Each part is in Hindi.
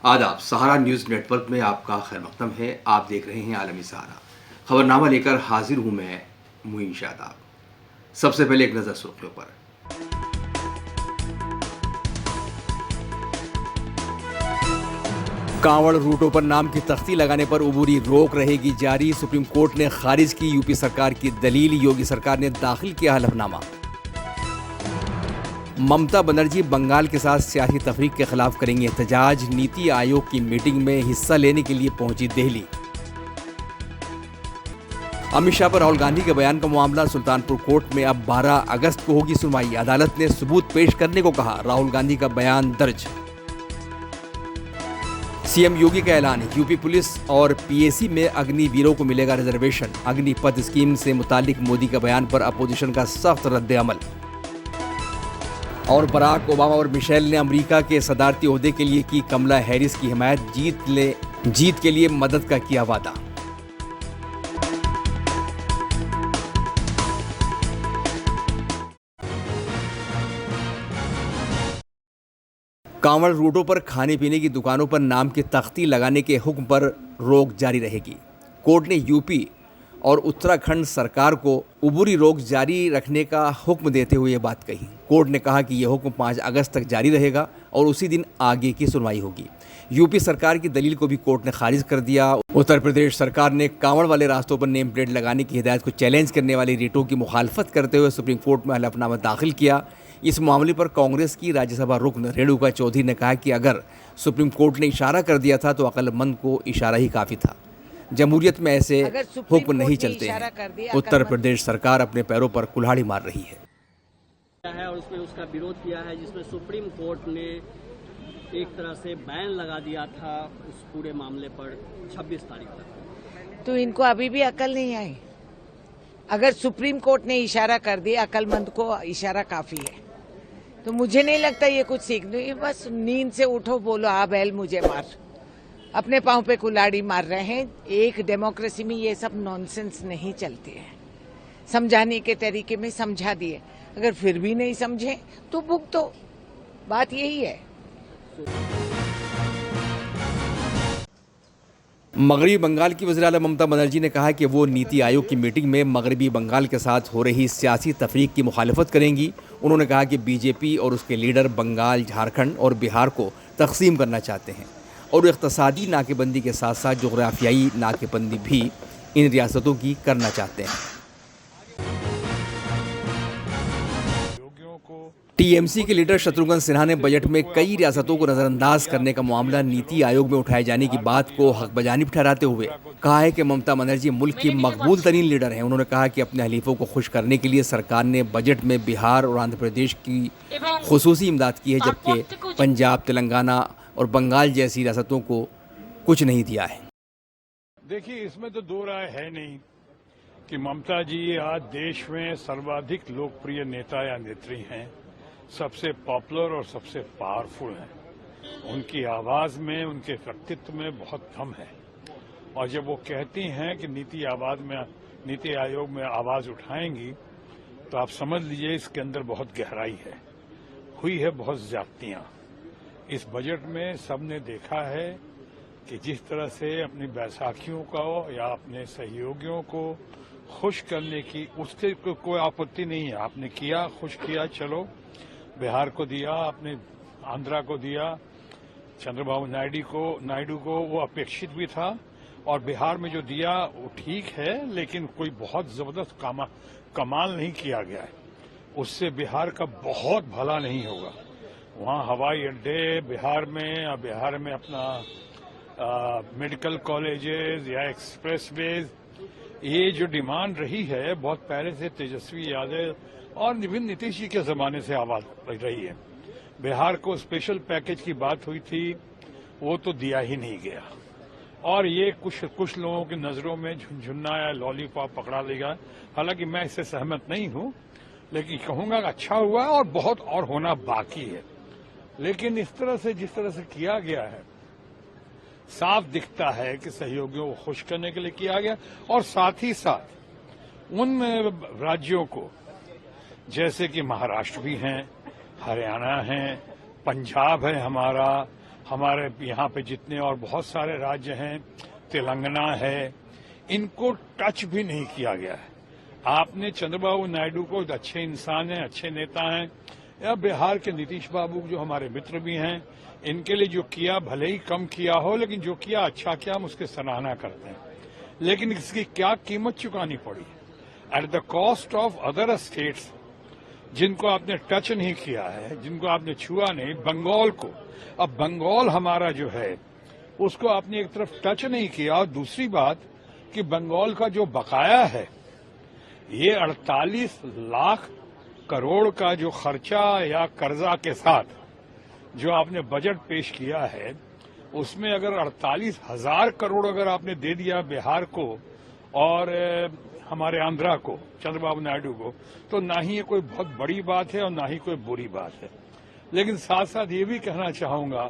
आदाब। सहारा न्यूज़ नेटवर्क में आपका खैर मकदम है। आप देख रहे हैं आलमी सहारा। खबरनामा लेकर हाजिर हूं मैं मुईन शादाब। सबसे पहले एक नज़र सुर्खियों पर। कांवड़ रूटों पर नाम की तख्ती लगाने पर उबूरी रोक रहेगी जारी। सुप्रीम कोर्ट ने खारिज की यूपी सरकार की दलील। योगी सरकार ने दाखिल किया हलफनामा। ममता बनर्जी बंगाल के साथ सियासी तफरीक के खिलाफ करेंगे एहतजाज। नीति आयोग की मीटिंग में हिस्सा लेने के लिए पहुंची दिल्ली। अमित शाह पर राहुल गांधी के बयान का मामला सुल्तानपुर कोर्ट में अब 12 अगस्त को होगी सुनवाई। अदालत ने सबूत पेश करने को कहा। राहुल गांधी का बयान दर्ज। सीएम योगी का ऐलान। यूपी पुलिस और पीएसी में अग्निवीरों को मिलेगा रिजर्वेशन। अग्निपथ स्कीम से मुतालिक मोदी का बयान पर अपोजिशन का सख्त रद्द अमल। और बराक ओबामा और मिशेल ने अमेरिका के सदारती ओहदे के लिए की कमला हैरिस की हिमायत। जीत के लिए मदद का किया वादा। कांवड़ रूटों पर खाने पीने की दुकानों पर नाम की तख्ती लगाने के हुक्म पर रोक जारी रहेगी। कोर्ट ने यूपी और उत्तराखंड सरकार को उबूरी रोक जारी रखने का हुक्म देते हुए ये बात कही। कोर्ट ने कहा कि यह हुक्म 5 अगस्त तक जारी रहेगा और उसी दिन आगे की सुनवाई होगी। यूपी सरकार की दलील को भी कोर्ट ने खारिज कर दिया। उत्तर प्रदेश सरकार ने कांवड़ वाले रास्तों पर नेम प्लेट लगाने की हिदायत को चैलेंज करने वाली रिटों की मुखालफत करते हुए सुप्रीम कोर्ट में हलफनामा दाखिल किया। इस मामले पर कांग्रेस की राज्यसभा रुकन रेणुका चौधरी ने कहा कि अगर सुप्रीम कोर्ट ने इशारा कर दिया था तो अक्लमंद को इशारा ही काफ़ी था। जमहूरियत में ऐसे हुक्म नहीं चलते हैं। उत्तर प्रदेश सरकार अपने पैरों पर कुल्हाड़ी मार रही है और उसमें उसका विरोध किया है, जिसमें सुप्रीम कोर्ट ने एक तरह से बैन लगा दिया था उस पूरे मामले पर 26 तारीख तक। तो इनको अभी भी अकल नहीं आई। अगर सुप्रीम कोर्ट ने इशारा कर दिया, अकलमंद को इशारा काफी है। तो मुझे नहीं लगता ये कुछ सीखने, बस नींद से उठो बोलो आ बैल मुझे मार। अपने पांव पे कुल्हाड़ी मार रहे हैं। एक डेमोक्रेसी में ये सब नॉनसेंस नहीं चलते हैं। समझाने के तरीके में समझा दिए, अगर फिर भी नहीं समझे तो भुगतो। बात यही है। मगरबी बंगाल की वज़ीर आला ममता बनर्जी ने कहा कि वो नीति आयोग की मीटिंग में मगरबी बंगाल के साथ हो रही सियासी तफरीक की मुखालफत करेंगी। उन्होंने कहा कि बीजेपी और उसके लीडर बंगाल, झारखंड और बिहार को तकसीम करना चाहते हैं और इक़्तिसादी नाकेबंदी के साथ साथ जोग्राफियाई नाकेबंदी भी इन रियासतों की करना चाहते हैं। टीएमसी के लीडर शत्रुघ्न सिन्हा ने बजट में कई रियासतों को नजरअंदाज करने का मामला नीति आयोग में उठाए जाने की बात को हक बजानिब ठहराते हुए कहा है कि ममता बनर्जी मुल्क की मकबूल तरीन लीडर हैं। उन्होंने कहा कि अपने हलीफों को खुश करने के लिए सरकार ने बजट में बिहार और आंध्र प्रदेश की खुसूसी इमदाद की है, जबकि पंजाब, तेलंगाना और बंगाल जैसी रियासतों को कुछ नहीं दिया है। देखिए, इसमें तो दो राय है नहीं कि ममता जी आज देश में सर्वाधिक लोकप्रिय नेता या नेत्री हैं, सबसे पॉपुलर और सबसे पावरफुल हैं। उनकी आवाज में, उनके व्यक्तित्व में बहुत दम है। और जब वो कहती हैं कि नीति आयोग में आवाज उठाएंगी, तो आप समझ लीजिए इसके अंदर बहुत गहराई है। हुई है बहुत ज्यादतियां। इस बजट में सबने देखा है कि जिस तरह से अपनी बैसाखियों को या अपने सहयोगियों को खुश करने की, उससे कोई आपत्ति नहीं है। आपने किया, खुश किया, चलो। बिहार को दिया, आपने आंध्रा को दिया, चंद्रबाबू नायडू को वो अपेक्षित भी था। और बिहार में जो दिया वो ठीक है, लेकिन कोई बहुत जबरदस्त कमाल नहीं किया गया है। उससे बिहार का बहुत भला नहीं होगा। वहां हवाई अड्डे बिहार में अपना मेडिकल कॉलेजेस या एक्सप्रेसवेज, ये जो डिमांड रही है बहुत पहले से तेजस्वी यादव और विभिन्न नीतीश जी के जमाने से आवाज रही है। बिहार को स्पेशल पैकेज की बात हुई थी, वो तो दिया ही नहीं गया। और ये कुछ लोगों की नजरों में झुनझुना या लॉलीपॉप पकड़ा लेगा। हालांकि मैं इससे सहमत नहीं हूं, लेकिन कहूंगा कि अच्छा हुआ और बहुत और होना बाकी है। लेकिन इस तरह से जिस तरह से किया गया है, साफ दिखता है कि सहयोगियों को खुश करने के लिए किया गया। और साथ ही साथ उन राज्यों को, जैसे कि महाराष्ट्र भी हैं, हरियाणा है, पंजाब है, हमारे यहाँ पे जितने और बहुत सारे राज्य हैं, तेलंगाना है, इनको टच भी नहीं किया गया है। आपने चंद्रबाबू नायडू को अच्छे इंसान हैं, अच्छे नेता हैं, या बिहार के नीतीश बाबू जो हमारे मित्र भी हैं, इनके लिए जो किया भले ही कम किया हो, लेकिन जो किया अच्छा किया, हम उसकी सराहना करते हैं। लेकिन इसकी क्या कीमत चुकानी पड़ी at the cost of other states जिनको आपने टच नहीं किया है, जिनको आपने छुआ नहीं। बंगाल को, अब बंगाल हमारा जो है उसको आपने एक तरफ टच नहीं किया। और दूसरी बात कि बंगाल का जो बकाया है, ये 48 लाख करोड़ का जो खर्चा या कर्जा के साथ जो आपने बजट पेश किया है, उसमें अगर 48,000 करोड़ अगर आपने दे दिया बिहार को और हमारे आंध्रा को, चंद्रबाबू नायडू को, तो ना ही ये कोई बहुत बड़ी बात है और ना ही कोई बुरी बात है। लेकिन साथ साथ ये भी कहना चाहूंगा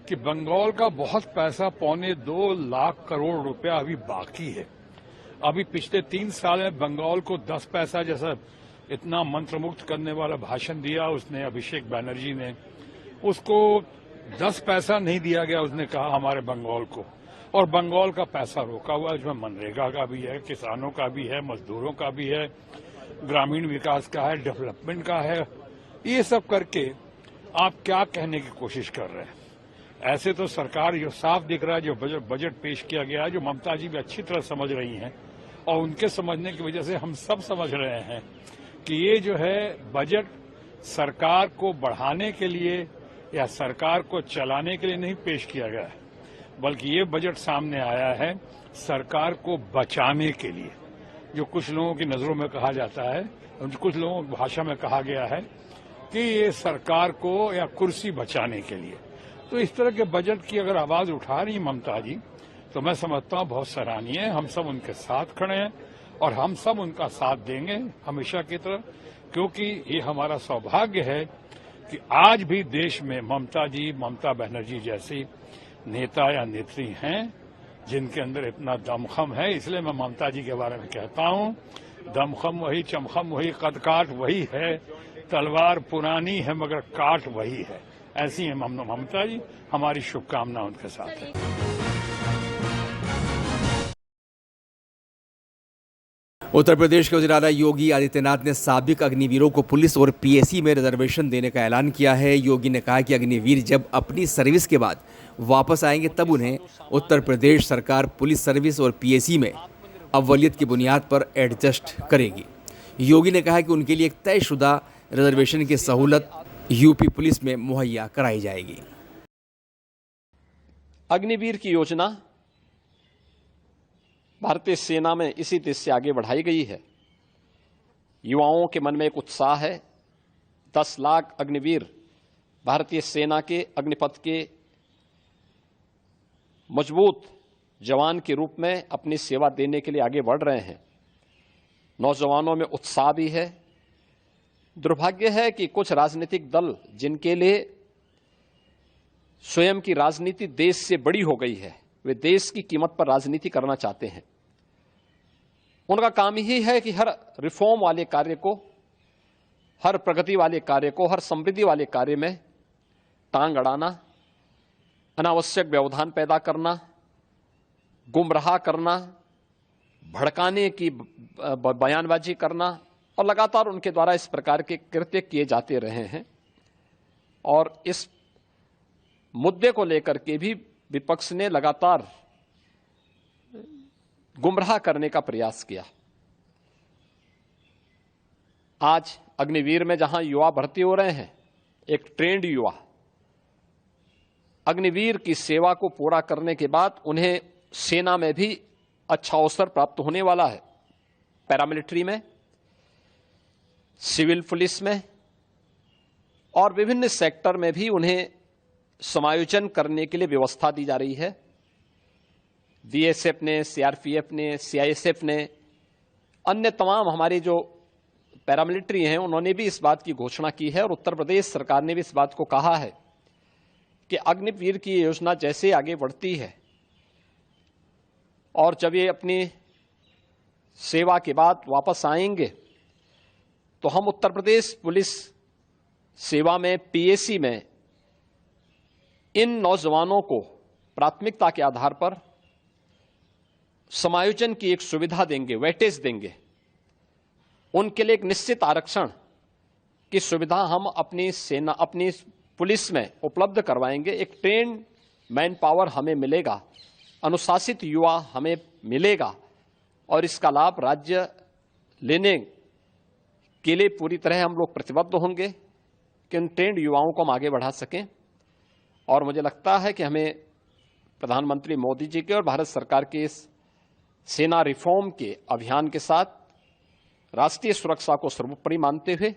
कि बंगाल का बहुत पैसा, 2.25 लाख करोड़ रुपया अभी बाकी है। अभी पिछले 3 साल में बंगाल को 10 पैसा जैसा इतना मंत्रमुग्ध करने वाला भाषण दिया उसने, अभिषेक बनर्जी ने, उसको 10 पैसा नहीं दिया गया, उसने कहा हमारे बंगाल को। और बंगाल का पैसा रोका हुआ है, जिसमें मनरेगा का भी है, किसानों का भी है, मजदूरों का भी है, ग्रामीण विकास का है, डेवलपमेंट का है। ये सब करके आप क्या कहने की कोशिश कर रहे हैं? ऐसे तो सरकार जो साफ दिख रहा है, जो बजट पेश किया गया है, जो ममता जी भी अच्छी तरह समझ रही हैं, और उनके समझने की वजह से हम सब समझ रहे हैं कि ये जो है बजट सरकार को बढ़ाने के लिए या सरकार को चलाने के लिए नहीं पेश किया गया है, बल्कि ये बजट सामने आया है सरकार को बचाने के लिए। जो कुछ लोगों की नजरों में कहा जाता है, कुछ लोगों की भाषा में कहा गया है कि ये सरकार को या कुर्सी बचाने के लिए। तो इस तरह के बजट की अगर आवाज उठा रही ममता जी, तो मैं समझता हूं बहुत सराहनीय है। हम सब उनके साथ खड़े हैं और हम सब उनका साथ देंगे हमेशा की तरह, क्योंकि ये हमारा सौभाग्य है कि आज भी देश में ममता बनर्जी जैसी नेता या नेत्री हैं जिनके अंदर इतना दमखम है। इसलिए मैं ममता जी के बारे में कहता हूं, दमखम वही, चमखम वही, कदकाठ वही है, तलवार पुरानी है मगर काट वही है। ऐसी है ममता जी। हमारी शुभकामना उनके साथ है। उत्तर प्रदेश के वज़ीर आला योगी आदित्यनाथ ने साबिक अग्निवीरों को पुलिस और पीएसी में रिजर्वेशन देने का ऐलान किया है। योगी ने कहा कि अग्निवीर जब अपनी सर्विस के बाद वापस आएंगे तब उन्हें उत्तर प्रदेश सरकार पुलिस सर्विस और पीएसी में अव्वलियत की बुनियाद पर एडजस्ट करेगी। योगी ने कहा कि उनके लिए एक तयशुदा रिजर्वेशन की सहूलत यूपी पुलिस में मुहैया कराई जाएगी। अग्निवीर की योजना भारतीय सेना में इसी देश से आगे बढ़ाई गई है। युवाओं के मन में एक उत्साह है। 10 लाख अग्निवीर भारतीय सेना के अग्निपथ के मजबूत जवान के रूप में अपनी सेवा देने के लिए आगे बढ़ रहे हैं। नौजवानों में उत्साह भी है। दुर्भाग्य है कि कुछ राजनीतिक दल जिनके लिए स्वयं की राजनीति देश से बड़ी हो गई है, वे देश की कीमत पर राजनीति करना चाहते हैं। उनका काम ही है कि हर रिफॉर्म वाले कार्य को, हर प्रगति वाले कार्य को, हर समृद्धि वाले कार्य में टांग अड़ाना, अनावश्यक व्यवधान पैदा करना, गुमराह करना, भड़काने की बयानबाजी करना, और लगातार उनके द्वारा इस प्रकार के कृत्य किए जाते रहे हैं। और इस मुद्दे को लेकर के भी विपक्ष ने लगातार गुमराह करने का प्रयास किया। आज अग्निवीर में जहां युवा भर्ती हो रहे हैं, एक ट्रेंड युवा अग्निवीर की सेवा को पूरा करने के बाद उन्हें सेना में भी अच्छा अवसर प्राप्त होने वाला है। पैरामिलिट्री में, सिविल पुलिस में और विभिन्न सेक्टर में भी उन्हें समायोजन करने के लिए व्यवस्था दी जा रही है। बीएसएफ ने, सीआरपीएफ ने, सीआईएसएफ ने, अन्य तमाम हमारे जो पैरामिलिट्री हैं, उन्होंने भी इस बात की घोषणा की है और उत्तर प्रदेश सरकार ने भी इस बात को कहा है कि अग्निवीर की योजना जैसे आगे बढ़ती है और जब ये अपनी सेवा के बाद वापस आएंगे तो हम उत्तर प्रदेश पुलिस सेवा में, पीएसी में इन नौजवानों को प्राथमिकता के आधार पर समायोजन की एक सुविधा देंगे, वेटेज देंगे। उनके लिए एक निश्चित आरक्षण की सुविधा हम अपनी सेना, अपनी पुलिस में उपलब्ध करवाएंगे। एक ट्रेन्ड मैन पावर हमें मिलेगा, अनुशासित युवा हमें मिलेगा और इसका लाभ राज्य लेने के लिए पूरी तरह हम लोग प्रतिबद्ध होंगे कि उन ट्रेन्ड युवाओं को हम आगे बढ़ा सकें। और मुझे लगता है कि हमें प्रधानमंत्री मोदी जी के और भारत सरकार के इस सेना रिफॉर्म के अभियान के साथ राष्ट्रीय सुरक्षा को सर्वोपरि मानते हुए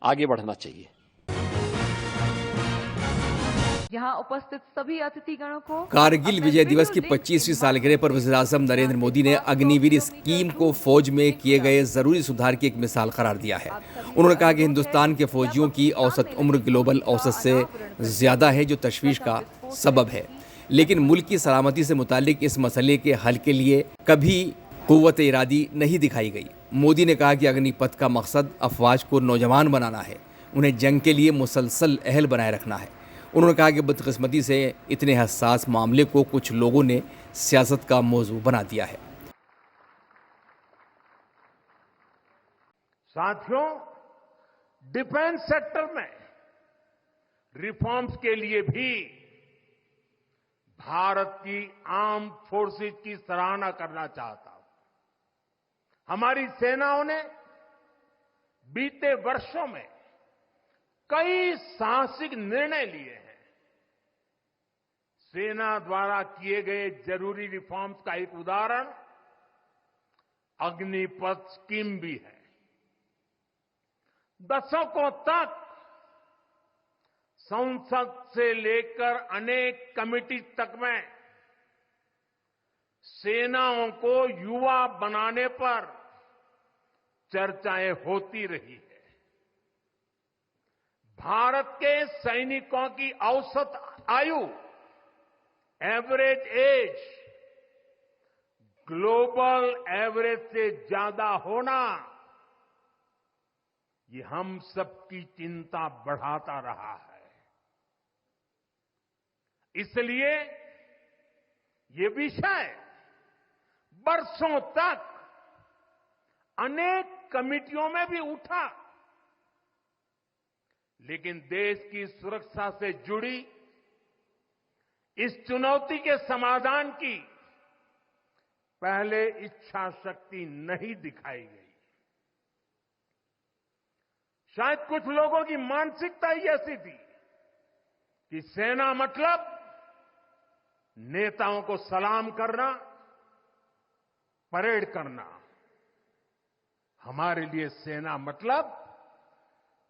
आगे बढ़ना चाहिए। यहाँ उपस्थित सभी अतिथिगणों को कारगिल विजय दिवस की 25वीं सालगिरह पर वज़ीर-ए-आज़म नरेंद्र मोदी ने अग्निवीर स्कीम को फौज में किए गए जरूरी सुधार की एक मिसाल करार दिया है। उन्होंने कहा कि हिंदुस्तान के फौजियों की औसत उम्र ग्लोबल औसत से ज्यादा है, जो तशवीश का सबब है। लेकिन मुल्क की सलामती से मुतालिक इस मसले के हल के लिए कभी कुव्वत इरादी नहीं दिखाई गई। मोदी ने कहा कि अग्निपथ का मकसद अफवाज को नौजवान बनाना है, उन्हें जंग के लिए मुसलसल अहल बनाए रखना है। उन्होंने कहा कि बदकिस्मती से इतने हसास मामले को कुछ लोगों ने सियासत का मौजू बना दिया है। साथियों, डिफेंस सेक्टर में रिफॉर्म्स के लिए भी भारत की आर्म्ड फोर्सेस की सराहना करना चाहता हूं। हमारी सेनाओं ने बीते वर्षों में कई साहसिक निर्णय लिए हैं। सेना द्वारा किए गए जरूरी रिफॉर्म्स का एक उदाहरण अग्निपथ स्कीम भी है। दशकों तक संसद से लेकर अनेक कमिटी तक में सेनाओं को युवा बनाने पर चर्चाएं होती रही है। भारत के सैनिकों की औसत आयु, एवरेज एज, ग्लोबल एवरेज से ज्यादा होना, ये हम सबकी चिंता बढ़ाता रहा है। इसलिए ये विषय बरसों तक अनेक कमिटियों में भी उठा, लेकिन देश की सुरक्षा से जुड़ी इस चुनौती के समाधान की पहले इच्छा शक्ति नहीं दिखाई गई। शायद कुछ लोगों की मानसिकता ही ऐसी थी कि सेना मतलब नेताओं को सलाम करना, परेड करना। हमारे लिए सेना मतलब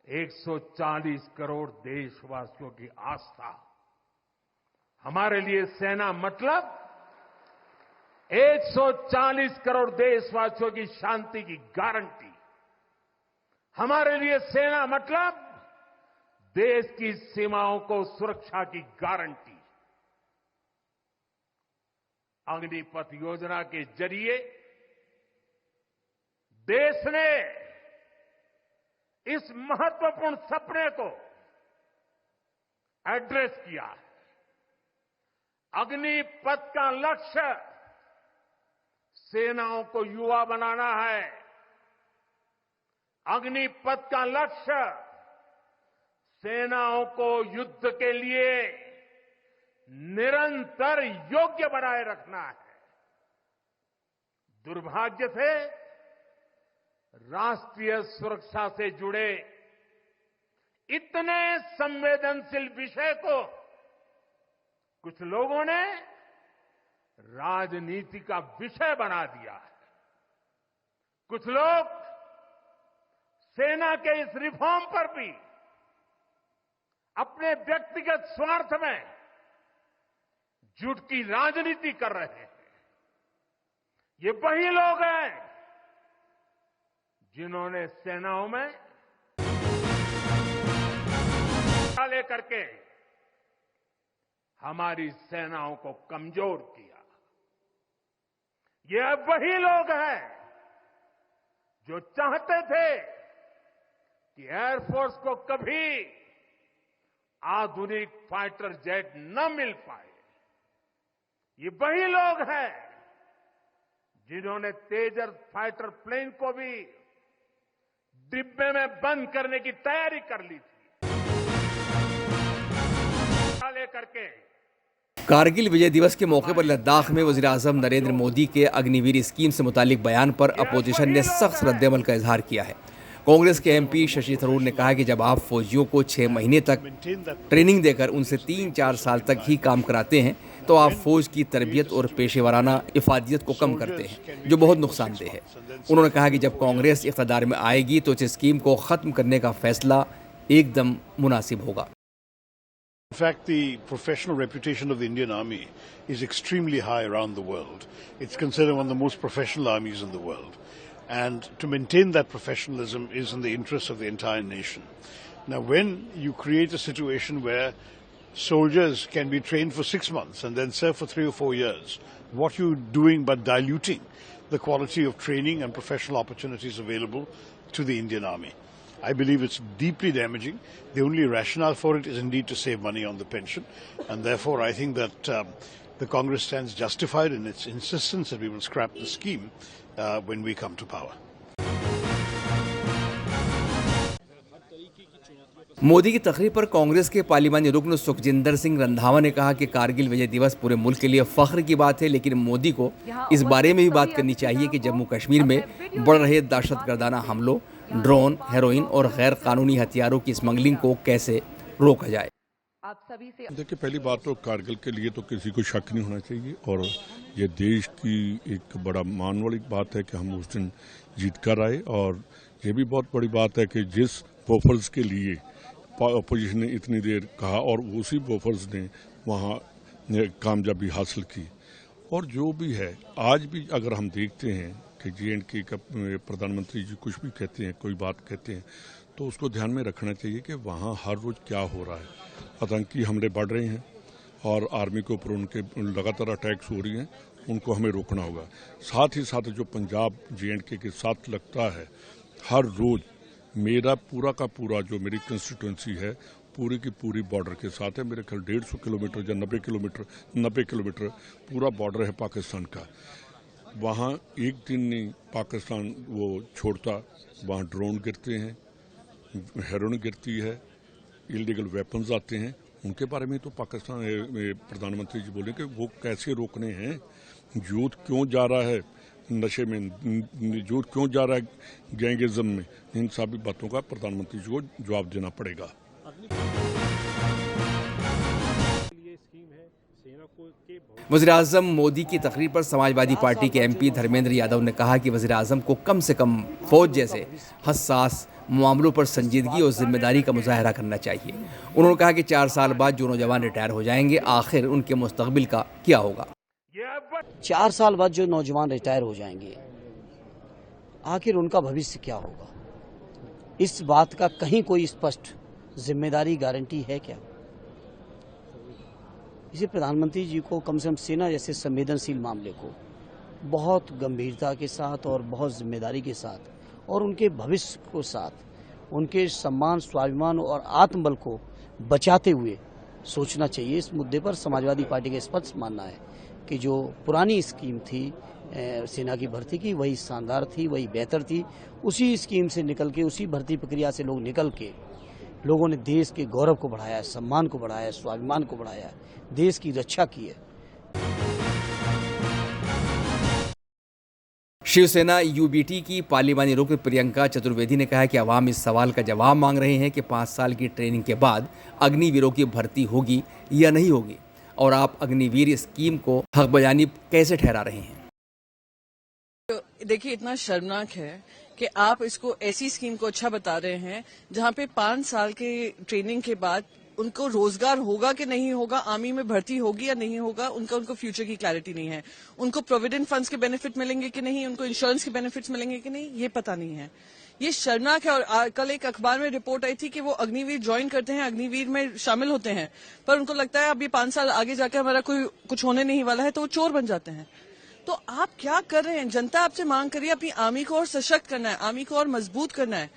140 करोड़ देशवासियों की आस्था। हमारे लिए सेना मतलब 140 करोड़ देशवासियों की शांति की गारंटी। हमारे लिए सेना मतलब देश की सीमाओं को सुरक्षा की गारंटी। अग्निपथ योजना के जरिए देश ने इस महत्वपूर्ण सपने को एड्रेस किया है। अग्निपथ का लक्ष्य सेनाओं को युवा बनाना है। अग्निपथ का लक्ष्य सेनाओं को युद्ध के लिए निरंतर योग्य बनाए रखना है। दुर्भाग्य से राष्ट्रीय सुरक्षा से जुड़े इतने संवेदनशील विषय को कुछ लोगों ने राजनीति का विषय बना दिया है। कुछ लोग सेना के इस रिफॉर्म पर भी अपने व्यक्तिगत स्वार्थ में झूठ की राजनीति कर रहे हैं। ये वही लोग हैं जिन्होंने सेनाओं में लेकर के हमारी सेनाओं को कमजोर किया। ये वही लोग हैं जो चाहते थे कि एयरफोर्स को कभी आधुनिक फाइटर जेट न मिल पाए, ये वही लोग हैं जिन्होंने तेजस फाइटर प्लेन को भी डिब्बे में बंद करने की तैयारी कर ली थी। लेकर के कारगिल विजय दिवस के मौके पर लद्दाख में वज़ीर-ए-आज़म नरेंद्र मोदी के अग्निवीर स्कीम से मुतालिक बयान पर अपोजिशन ने सख्त रद्द-ए-अमल का इजहार किया है। कांग्रेस के एमपी शशि थरूर ने कहा कि जब आप फौजियों को 6 महीने तक ट्रेनिंग देकर उनसे 3-4 साल तक ही काम कराते हैं तो आप फौज की तरबियत और पेशेवराना इफादियत को कम करते हैं, जो बहुत नुकसानदेह है। उन्होंने कहा कि जब कांग्रेस इक़्तिदार में आएगी तो इस स्कीम को ख़त्म करने का फैसला एकदम मुनासिब होगा। In fact, the professional reputation of the Indian Army is extremely high around the world. It's considered one of the most professional armies in the world. And to maintain that professionalism is in the interest of the entire nation. Now, when you create a situation where soldiers can be trained for 6 months and then serve for 3 or 4 years, what you're doing but diluting the quality of training and professional opportunities available to the Indian Army. I believe it's deeply damaging. The only rationale for it is indeed to save money on the pension, and therefore I think that the Congress stands justified in its insistence that we will scrap the scheme when we come to power. Modi की तकरीर पर कांग्रेस के पार्लिमानी रुकन सुखजिंदर सिंह रंधावा ने कहा कि कारगिल विजय दिवस पूरे मुल्क के लिए फख्र की बात है, लेकिन मोदी को इस बारे में भी बात करनी चाहिए कि जम्मू कश्मीर में बढ़ रहे दहशतगर्दाना हमलों, ड्रोन, हेरोइन और गैर कानूनी हथियारों की स्मगलिंग को कैसे रोका जाए। देखिए, पहली बात तो कारगिल के लिए तो किसी को शक नहीं होना चाहिए और ये देश की एक बड़ा मान वाली बात है कि हम उस दिन जीत कर आए, और ये भी बहुत बड़ी बात है कि जिस बोफर्स के लिए अपोजिशन ने इतनी देर कहा और उसी बोफर्स ने वहाँ कामयाबी हासिल की। और जो भी है, आज भी अगर हम देखते हैं कि JNK का प्रधानमंत्री जी कुछ भी कहते हैं, कोई बात कहते हैं, तो उसको ध्यान में रखना चाहिए कि वहाँ हर रोज़ क्या हो रहा है। आतंकी हमले बढ़ रहे हैं और आर्मी के ऊपर उनके लगातार अटैक्स हो रही हैं, उनको हमें रोकना होगा। साथ ही साथ जो पंजाब JNK के साथ लगता है, हर रोज़ मेरा पूरा का पूरा जो मेरी कंस्टिट्यूंसी है पूरी की पूरी बॉर्डर के साथ है। मेरे ख्याल 150 किलोमीटर या 90 किलोमीटर पूरा बॉर्डर है पाकिस्तान का। वहाँ एक दिन नहीं पाकिस्तान वो छोड़ता, वहाँ ड्रोन गिरते हैं, हेरोइन गिरती है, इलीगल वेपन्स आते हैं। उनके बारे में तो पाकिस्तान प्रधानमंत्री जी बोले कि वो कैसे रोकने हैं। यूथ क्यों जा रहा है नशे में, यूथ क्यों जा रहा है गैंगिज्म में, इन सभी बातों का प्रधानमंत्री जी को जवाब देना पड़ेगा। वज़ीर-ए-आज़म मोदी की तकरीर पर समाजवादी पार्टी के MP धर्मेंद्र यादव ने कहा कि वज़ीर-ए-आज़म को कम से कम फौज जैसे हसास मामलों पर संजीदगी और जिम्मेदारी का मुजाहरा करना चाहिए। उन्होंने कहा कि 4 साल बाद जो नौजवान रिटायर हो जाएंगे, आखिर उनके मुस्तकबिल का क्या होगा। 4 साल बाद जो नौजवान रिटायर हो जाएंगे, आखिर उनका भविष्य क्या होगा, इस बात का कहीं कोई स्पष्ट जिम्मेदारी गारंटी है क्या? इसे प्रधानमंत्री जी को कम से कम सेना जैसे संवेदनशील मामले को बहुत गंभीरता के साथ और बहुत जिम्मेदारी के साथ और उनके भविष्य को साथ, उनके सम्मान, स्वाभिमान और आत्मबल को बचाते हुए सोचना चाहिए। इस मुद्दे पर समाजवादी पार्टी का स्पष्ट मानना है कि जो पुरानी स्कीम थी सेना की भर्ती की, वही शानदार थी, वही बेहतर थी। उसी स्कीम से निकल के, उसी भर्ती प्रक्रिया से लोग निकल के लोगों ने देश के गौरव को बढ़ाया, सम्मान को बढ़ाया, स्वाभिमान को बढ़ाया, देश की रक्षा की है। शिवसेना UBT की पार्लिमानी रुकन प्रियंका चतुर्वेदी ने कहा कि आवाम इस सवाल का जवाब मांग रहे हैं कि 5 साल की ट्रेनिंग के बाद अग्निवीरों की भर्ती होगी या नहीं होगी, और आप अग्निवीर स्कीम को हक बयानी कैसे ठहरा रहे हैं। देखिए, इतना शर्मनाक है कि आप इसको ऐसी स्कीम को अच्छा बता रहे हैं जहां पे 5 साल के ट्रेनिंग के बाद उनको रोजगार होगा कि नहीं होगा, आर्मी में भर्ती होगी या नहीं होगा, उनको फ्यूचर की क्लैरिटी नहीं है। उनको प्रोविडेंट फंड्स के बेनिफिट मिलेंगे कि नहीं, उनको इंश्योरेंस के बेनिफिट्स मिलेंगे कि नहीं, ये पता नहीं है। ये शर्मनाक है। और कल एक अखबार में रिपोर्ट आई थी कि वो अग्निवीर ज्वाइन करते हैं, अग्निवीर में शामिल होते हैं, पर उनको लगता है अभी 5 साल आगे जाकर हमारा कुछ होने नहीं वाला है, तो वो चोर बन जाते हैं। तो आप क्या कर रहे हैं? जनता आपसे मांग करिए अपनी आर्मी को और सशक्त करना है, आर्मी को और मजबूत करना है,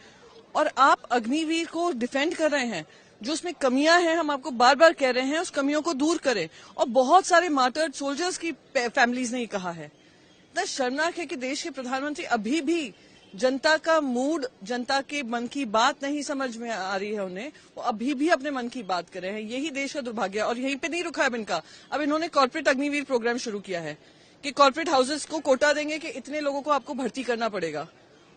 और आप अग्निवीर को डिफेंड कर रहे हैं। जो उसमें कमियां हैं, हम आपको बार बार कह रहे हैं उस कमियों को दूर करें। और बहुत सारे मार्टर्ड सोल्जर्स की फैमिलीज ने ही कहा है। इतना शर्मनाक है कि देश के प्रधानमंत्री अभी भी जनता का मूड, जनता के मन की बात नहीं समझ में आ रही है उन्हें, वो अभी भी अपने मन की बात कर रहे हैं। यही देश का दुर्भाग्य है। और यहीं पे नहीं रुका है इनका, अब इन्होंने कॉर्पोरेट अग्निवीर प्रोग्राम शुरू किया है कि कॉर्पोरेट हाउसेस को कोटा देंगे कि इतने लोगों को आपको भर्ती करना पड़ेगा।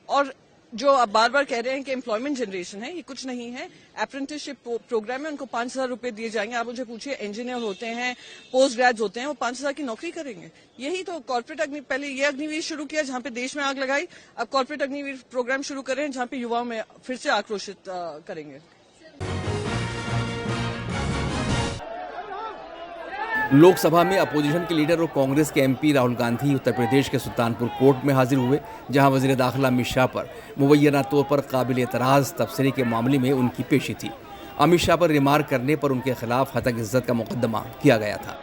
और जो आप बार बार कह रहे हैं कि एम्प्लॉयमेंट जनरेशन है, ये कुछ नहीं है। अप्रेंटिसशिप प्रोग्राम में उनको 5,000 रुपए दिए जाएंगे। आप मुझे पूछिए, इंजीनियर होते हैं, पोस्ट ग्रेजुएट होते हैं, वो 5,000 की नौकरी करेंगे। यही तो कॉर्पोरेट पहले ये अग्निवीर शुरू किया जहां पे देश में आग लगाई, अब कॉर्पोरेट अग्निवीर प्रोग्राम शुरू कर रहे हैं जहां पे युवाओं में फिर से आक्रोशित करेंगे। लोकसभा में अपोजिशन के लीडर और कांग्रेस के एमपी राहुल गांधी उत्तर प्रदेश के सुल्तानपुर कोर्ट में हाजिर हुए, जहां वजीर दाखिला अमित शाह पर मुबैना तौर पर काबिल एतराज़ तबसरे के मामले में उनकी पेशी थी। अमित शाह पर रिमार्क करने पर उनके खिलाफ हतक इज्जत का मुकदमा किया गया था।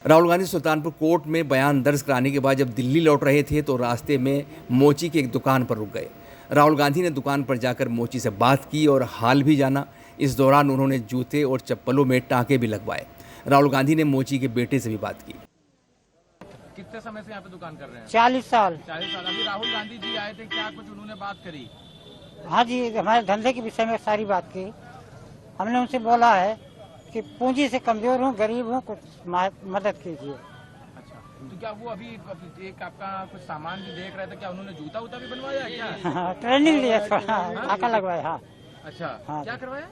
राहुल गांधी सुल्तानपुर कोर्ट में बयान दर्ज कराने के बाद जब दिल्ली लौट रहे थे तो रास्ते में मोची की एक दुकान पर रुक गए। राहुल गांधी ने दुकान पर जाकर मोची से बात की और हाल भी जाना। इस दौरान उन्होंने जूते और चप्पलों में टाँके भी लगवाए। राहुल गांधी ने मोची के बेटे से भी बात की। कितने समय से यहाँ पे दुकान कर रहे हैं? 40 साल। 40 साल। अभी राहुल गांधी जी आए थे, क्या कुछ उन्होंने बात करी? हाँ जी, हमारे धंधे के विषय में सारी बात की। हमने उनसे बोला है कि पूंजी से कमजोर हूँ, गरीब हूँ, कुछ मदद कीजिए। तो क्या वो अभी एक आपका कुछ सामान भी देख रहे थे, क्या उन्होंने जूता उता भी बनवाया है क्या? ट्रेनिंग लिया, थोड़ा टाका लगवाया। हाँ। अच्छा। हाँ, क्या करवाया?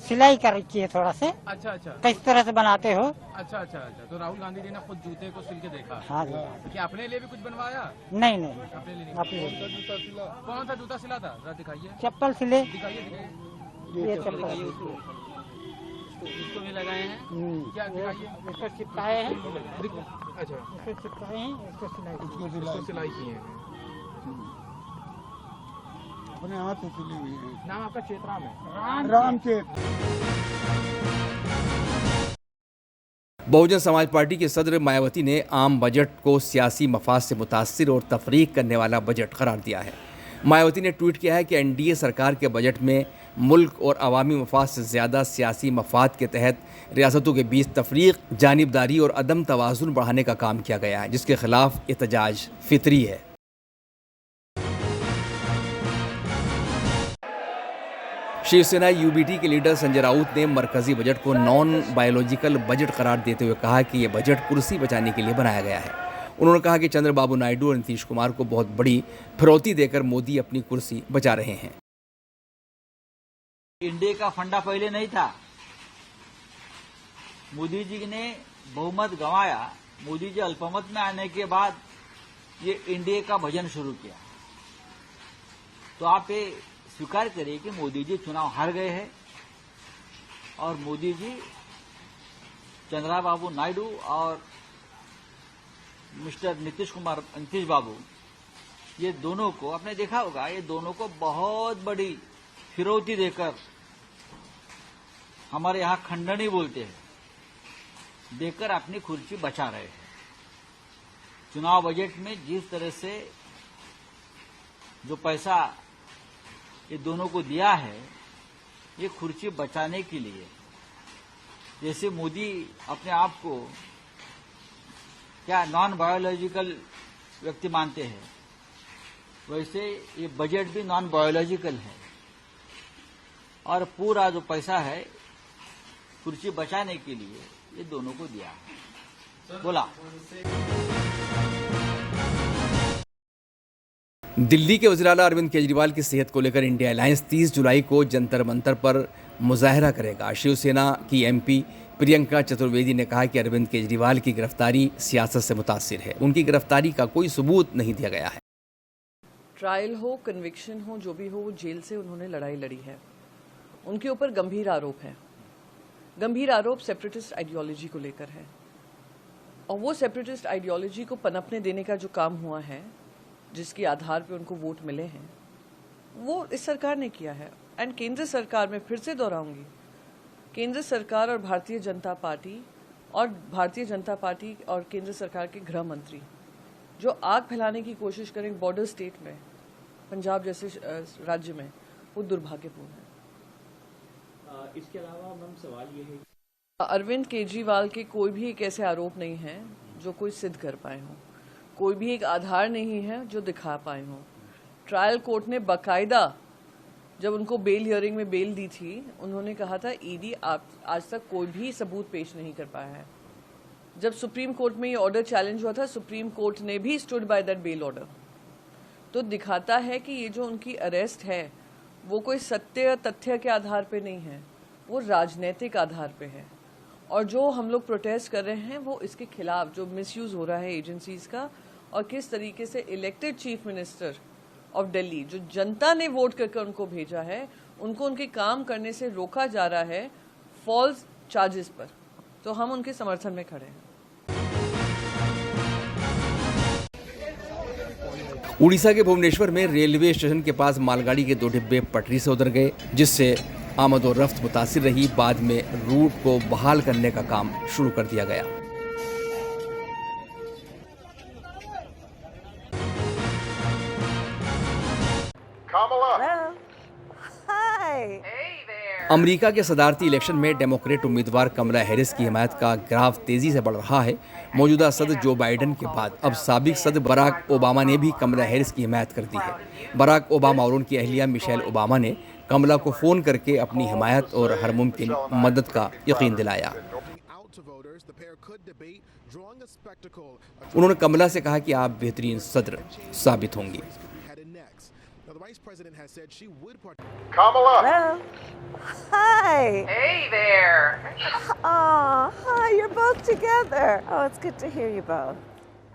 सिलाई कर रखी है थोड़ा से। अच्छा अच्छा। किस तरह से बनाते हो? अच्छा अच्छा अच्छा। तो राहुल गांधी जी ने खुद जूते को सिल के देखा? हाँ जी। क्या अपने लिए भी कुछ बनवाया? नहीं नहीं, अपने लिए नहीं। कौन सा जूता सिला था? जरा दिखाइए। चप्पल सिले। दिखाइए। ये चप्पल इसको भी लगाए हैं। क्या दिखाइए? इसको चिपकाए हैं। अच्छा, इसको चिपकाए हैं, इसको सिलाई की है। अपने हाथ से सिली हुई है। नाम आपका चेतराम है? रामचेत। बहुजन समाज पार्टी के सदर मायावती ने आम बजट को सियासी मफाद से मुतासिर और तफरीक करने वाला बजट करार दिया है। मायावती ने ट्वीट किया है कि एनडीए सरकार के बजट में मुल्क और अवामी मफाद से ज़्यादा सियासी मफाद के तहत रियासतों के बीच तफरीक, जानिबदारी और अदम तवाज़ुन बढ़ाने का काम किया गया है, जिसके खिलाफ एहतजाज फितरी है। शिवसेना यूबीटी के लीडर संजय राउत ने मरकजी बजट को नॉन बायोलॉजिकल बजट करार देते हुए कहा कि यह बजट कुर्सी बचाने के लिए बनाया गया है। उन्होंने कहा कि चंद्रबाबू नायडू और नीतीश कुमार को बहुत बड़ी फिरौती देकर मोदी अपनी कुर्सी बचा रहे हैं। इंडिया का फंडा पहले नहीं था। मोदी जी ने बहुमत गंवाया। मोदी जी अल्पमत में आने के बाद ये इंडिया का भजन शुरू किया। तो आप ये स्वीकार करिए कि मोदी जी चुनाव हार गए हैं और मोदी जी चंद्रबाबू नायडू और मिस्टर नीतीश बाबू, ये दोनों को आपने देखा होगा, ये दोनों को बहुत बड़ी फिरौती देकर, हमारे यहाँ खंडनी बोलते हैं, देकर अपनी कुर्सी बचा रहे हैं। चुनाव बजट में जिस तरह से जो पैसा ये दोनों को दिया है, ये कुर्सी बचाने के लिए। जैसे मोदी अपने आप को क्या नॉन बायोलॉजिकल व्यक्ति मानते हैं, वैसे ये बजट भी नॉन बायोलॉजिकल है और पूरा जो पैसा है कुर्सी बचाने के लिए ये दोनों को दिया है। बोला दिल्ली के वज़ीर आला अरविंद केजरीवाल की सेहत को लेकर इंडिया अलायंस 30 जुलाई को जंतर मंतर पर मुजाहरा करेगा। शिवसेना की एमपी प्रियंका चतुर्वेदी ने कहा कि अरविंद केजरीवाल की गिरफ्तारी सियासत से मुतासिर है। उनकी गिरफ्तारी का कोई सबूत नहीं दिया गया है। ट्रायल हो, कन्विक्शन हो, जो भी हो, वो जेल से उन्होंने लड़ाई लड़ी है। उनके ऊपर गंभीर आरोप है। गंभीर आरोप सेपरेटिस्ट आइडियोलॉजी को लेकर है और वो सेपरेटिस्ट आइडियोलॉजी को पनपने देने का जो काम हुआ है, जिसके आधार पे उनको वोट मिले हैं, वो इस सरकार ने किया है। एंड केंद्र सरकार में फिर से दोहराऊंगी, केंद्र सरकार और भारतीय जनता पार्टी और केंद्र सरकार के गृह मंत्री जो आग फैलाने की कोशिश करें बॉर्डर स्टेट में, पंजाब जैसे राज्य में, वो दुर्भाग्यपूर्ण है। इसके अलावा मैम सवाल ये है, अरविंद केजरीवाल के कोई भी एक ऐसे आरोप नहीं है जो कोई सिद्ध कर पाए हों, कोई भी एक आधार नहीं है जो दिखा पाए हों। ट्रायल कोर्ट ने बाकायदा जब उनको बेल हियरिंग में बेल दी थी, उन्होंने कहा था ईडी आज तक कोई भी सबूत पेश नहीं कर पाया है। जब सुप्रीम कोर्ट में ये ऑर्डर चैलेंज हुआ था, सुप्रीम कोर्ट ने भी stood by that bail order. तो दिखाता है कि ये जो उनकी अरेस्ट है वो कोई सत्य तथ्य के आधार पे नहीं है, वो राजनीतिक आधार पे है। और जो हम लोग प्रोटेस्ट कर रहे हैं वो इसके खिलाफ, जो मिसयूज हो रहा है एजेंसीज का, और किस तरीके से elected chief minister of Delhi, जो जनता ने वोट करके उनको भेजा है, उनको उनके काम करने से रोका जा रहा है फॉल्स चार्जेस पर। तो हम उनके समर्थन में खड़े हैं। उड़ीसा के भुवनेश्वर में रेलवे स्टेशन के पास मालगाड़ी के 2 डिब्बे पटरी से उतर गए, जिससे आमद और रफ्त मुतासिर रही। बाद में रूट को बहाल करने का काम शुरू कर दिया गया। अमेरिका के सदारती इलेक्शन में डेमोक्रेट उम्मीदवार कमला हैरिस की हिमायत का ग्राफ तेजी से बढ़ रहा है। मौजूदा सदर जो बाइडेन के बाद अब साबिक सदर बराक ओबामा ने भी कमला हैरिस की हिमायत कर दी है। बराक ओबामा और उनकी अहलिया मिशेल ओबामा ने कमला को फ़ोन करके अपनी हिमायत और हर मुमकिन मदद का यकीन दिलाया। उन्होंने कमला से कहा कि आप बेहतरीन सदर साबित होंगी। Kamala. Hello. Hi. Hey there. Oh, hi. You're both together. Oh, it's good to hear you both.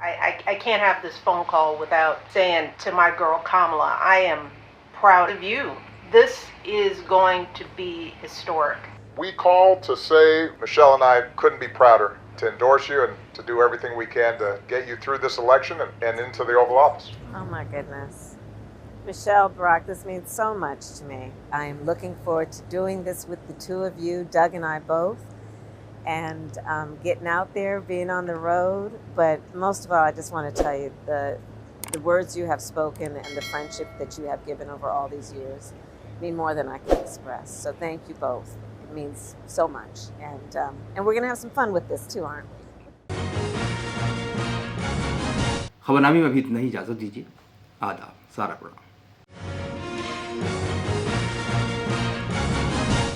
I can't have this phone call without saying to my girl Kamala, I am proud of you. This is going to be historic. We called to say Michelle and I couldn't be prouder to endorse you and to do everything we can to get you through this election and into the Oval Office. Oh my goodness. Michelle, Barack, this means so much to me. I am looking forward to doing this with the two of you, Doug and I both, and getting out there, being on the road. But most of all, I just want to tell you the words you have spoken and the friendship that you have given over all these years mean more than I can express. So thank you both. It means so much. And we're going to have some fun with this too, aren't we? खबरनामे में अभी इतना ही, इजाजत दीजिए। आदाब, सारा प्रणाम।